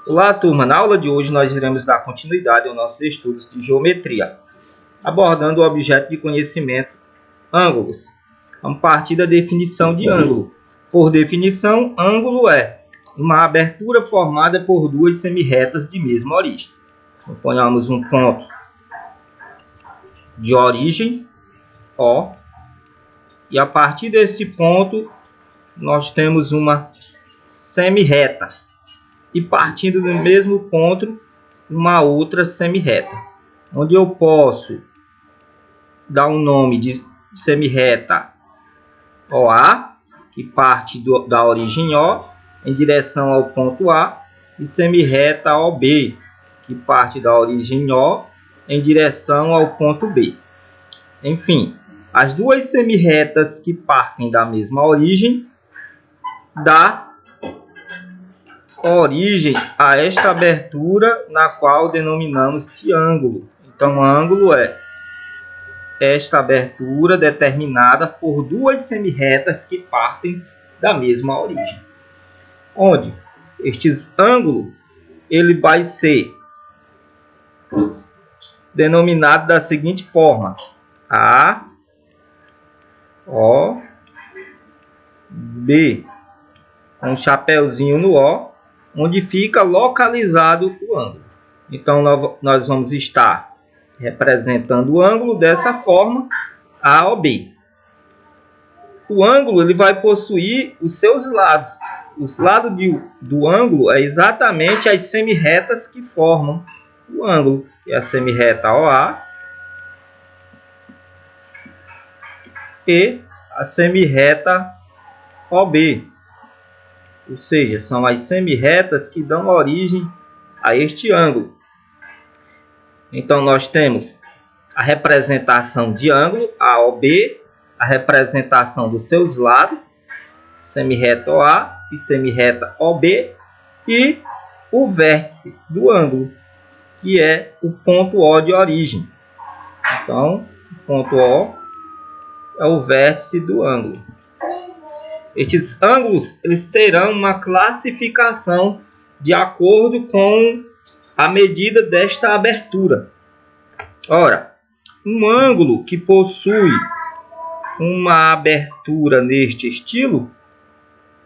Olá, turma! Na aula de hoje nós iremos dar continuidade aos nossos estudos de geometria, abordando o objeto de conhecimento ângulos. Vamos partir da definição de ângulo. Por definição, ângulo é uma abertura formada por duas semirretas de mesma origem. Ponhamos um ponto de origem, O, e a partir desse ponto nós temos uma semirreta. E partindo do mesmo ponto, uma outra semirreta, onde eu posso dar um nome de semirreta OA, que parte da origem O em direção ao ponto A, e semirreta OB, que parte da origem O em direção ao ponto B. Enfim, as duas semirretas que partem da mesma origem dá origem a esta abertura, na qual denominamos de ângulo. Então, ângulo é esta abertura determinada por duas semirretas que partem da mesma origem. Onde estes ângulos ele vai ser denominado da seguinte forma: A, O, B, com um chapéuzinho no O, onde fica localizado o ângulo. Então, nós vamos estar representando o ângulo dessa forma, AOB. O ângulo ele vai possuir os seus lados. Os lados do ângulo é exatamente as semirretas que formam o ângulo. É a semirreta OA e a semirreta OB. Ou seja, são as semirretas que dão origem a este ângulo. Então, nós temos a representação de ângulo, AOB, a representação dos seus lados, semirreta OA e semirreta OB, e o vértice do ângulo, que é o ponto O de origem. Então, o ponto O é o vértice do ângulo. Estes ângulos eles terão uma classificação de acordo com a medida desta abertura. Ora, um ângulo que possui uma abertura neste estilo,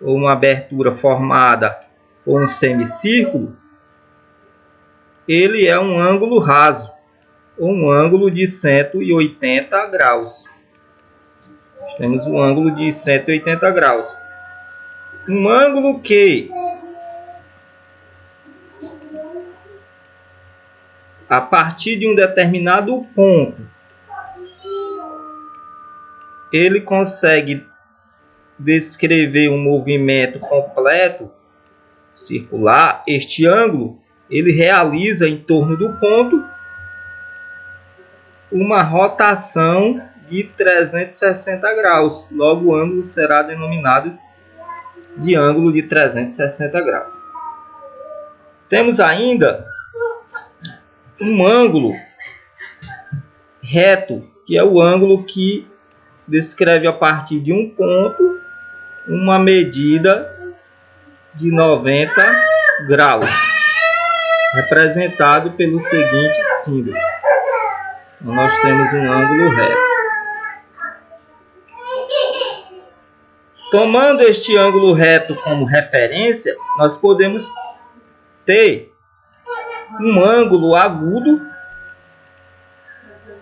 ou uma abertura formada por um semicírculo, ele é um ângulo raso, ou um ângulo de 180 graus. Temos um ângulo de 180 graus. Um ângulo que, a partir de um determinado ponto, ele consegue descrever um movimento completo circular. Este ângulo ele realiza em torno do ponto uma rotação de 360 graus. Logo, o ângulo será denominado de ângulo de 360 graus. Temos ainda um ângulo reto, que é o ângulo que descreve a partir de um ponto uma medida de 90 graus, representado pelo seguinte símbolo. Então, nós temos um ângulo reto. Tomando este ângulo reto como referência, nós podemos ter um ângulo agudo,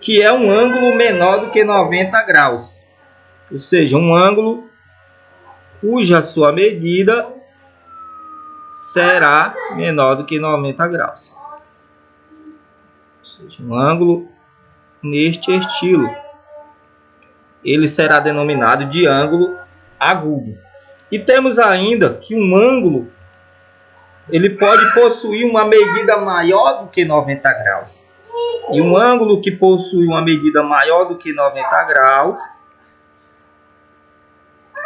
que é um ângulo menor do que 90 graus. Ou seja, um ângulo cuja sua medida será menor do que 90 graus. Ou seja, um ângulo neste estilo. Ele será denominado de ângulo agudo. E temos ainda que um ângulo ele pode possuir uma medida maior do que 90 graus. E um ângulo que possui uma medida maior do que 90 graus,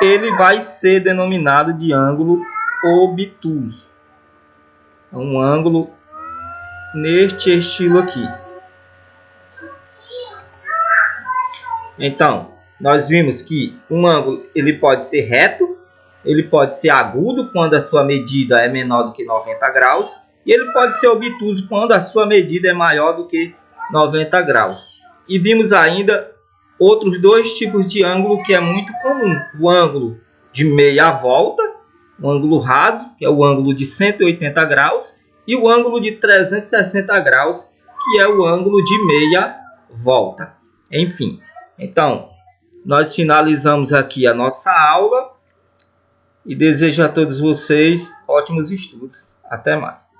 ele vai ser denominado de ângulo obtuso. Um ângulo neste estilo aqui. Então, nós vimos que um ângulo ele pode ser reto, ele pode ser agudo quando a sua medida é menor do que 90 graus, E ele pode ser obtuso quando a sua medida é maior do que 90 graus. E vimos ainda outros dois tipos de ângulo que é muito comum. O ângulo de meia volta, o ângulo raso, que é o ângulo de 180 graus, e o ângulo de 360 graus, que é o ângulo de meia volta. Enfim, então, nós finalizamos aqui a nossa aula e desejo a todos vocês ótimos estudos. Até mais.